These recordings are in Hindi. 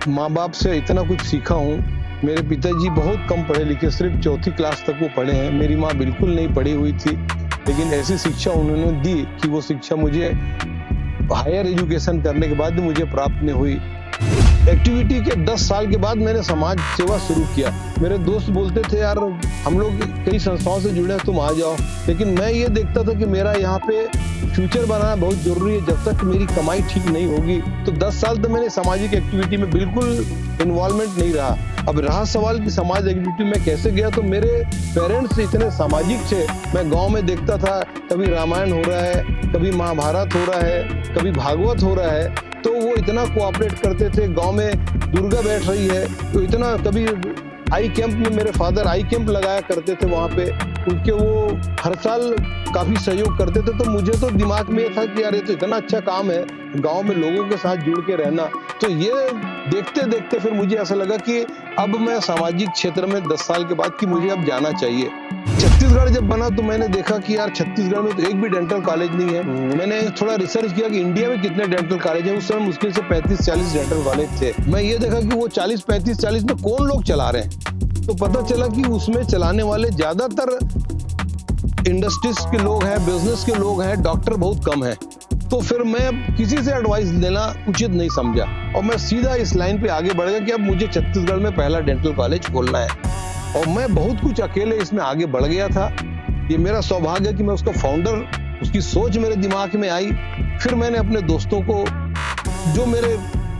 माँ बाप से इतना कुछ सीखा हूँ। मेरे पिताजी बहुत कम पढ़े लिखे, सिर्फ चौथी क्लास तक वो पढ़े हैं। मेरी माँ बिल्कुल नहीं पढ़ी हुई थी, लेकिन ऐसी शिक्षा उन्होंने दी कि वो शिक्षा मुझे हायर एजुकेशन करने के बाद मुझे प्राप्त नहीं हुई। एक्टिविटी के 10 साल के बाद मैंने समाज सेवा शुरू किया। मेरे दोस्त बोलते थे, यार हम लोग कई संस्थाओं से जुड़े हैं, तुम आ जाओ। लेकिन मैं ये देखता था कि मेरा यहाँ पे फ्यूचर बनाना बहुत जरूरी है। जब तक मेरी कमाई ठीक नहीं होगी, तो 10 साल तक मैंने सामाजिक एक्टिविटी में बिल्कुल इन्वॉल्वमेंट नहीं रहा। अब रहा सवाल कि समाज एक्टिविटी में कैसे गया, तो मेरे पेरेंट्स इतने सामाजिक थे। मैं गांव में देखता था, कभी रामायण हो रहा है, कभी महाभारत हो रहा है, कभी भागवत हो रहा है, तो वो इतना कोऑपरेट करते थे। गांव में दुर्गा बैठ रही है तो इतना, कभी आई कैंप में मेरे फादर आई कैंप लगाया करते थे, वहाँ पे उनके वो हर साल काफी सहयोग करते थे। तो मुझे तो दिमाग में ये था कि यार ये तो इतना अच्छा काम है, गांव में लोगों के साथ जुड़ के रहना। तो ये देखते देखते फिर मुझे ऐसा लगा कि अब मैं सामाजिक क्षेत्र में 10 साल के बाद कि मुझे अब जाना चाहिए। छत्तीसगढ़ जब बना तो मैंने देखा कि यार छत्तीसगढ़ में तो एक भी डेंटल कॉलेज नहीं है। मैंने थोड़ा रिसर्च किया कि इंडिया में कितने डेंटल कॉलेज है। उस समय मुश्किल से 35-40 डेंटल कॉलेज थे। मैं ये देखा कि वो 40-35-40 में कौन लोग चला रहे हैं। तो पता चला कि उसमें चलाने वाले ज्यादातर इंडस्ट्रीज के लोग हैं, बिजनेस के लोग हैं, डॉक्टर बहुत कम है। तो फिर मैं किसी से एडवाइस लेना उचित नहीं समझा और मैं सीधा इस लाइन पे आगे बढ़ गया कि अब मुझे छत्तीसगढ़ में पहला डेंटल कॉलेज खोलना है। और मैं बहुत कुछ अकेले इसमें आगे बढ़ गया था। ये मेरा सौभाग्य है कि मैं उसका फाउंडर, उसकी सोच मेरे दिमाग में आई। फिर मैंने अपने दोस्तों को, जो मेरे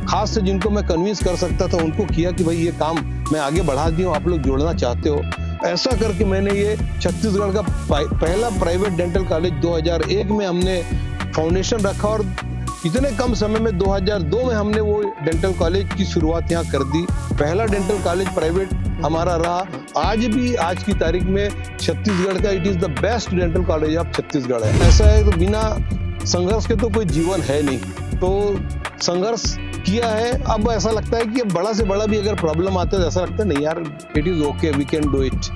खास थे, जिनको मैं कन्विंस कर सकता था, उनको किया कि भाई ये काम मैं आगे बढ़ा दी हूँ, आप लोग जुड़ना चाहते हो। ऐसा करके मैंने ये छत्तीसगढ़ का पहला प्राइवेट डेंटल कॉलेज 2001 में हमने फाउंडेशन रखा और इतने कम समय में 2002 में हमने वो डेंटल कॉलेज की शुरुआत यहाँ कर दी। पहला डेंटल कॉलेज प्राइवेट हमारा रहा। आज भी, आज की तारीख में छत्तीसगढ़ का it is the best dental college of Chhattisgarh है। ऐसा है तो बिना संघर्ष के तो कोई जीवन है नहीं। तो संघर्ष किया है। अब ऐसा लगता है कि अब बड़ा से बड़ा भी अगर प्रॉब्लम आता है तो ऐसा लगता है नहीं यार, it is okay, we can do it.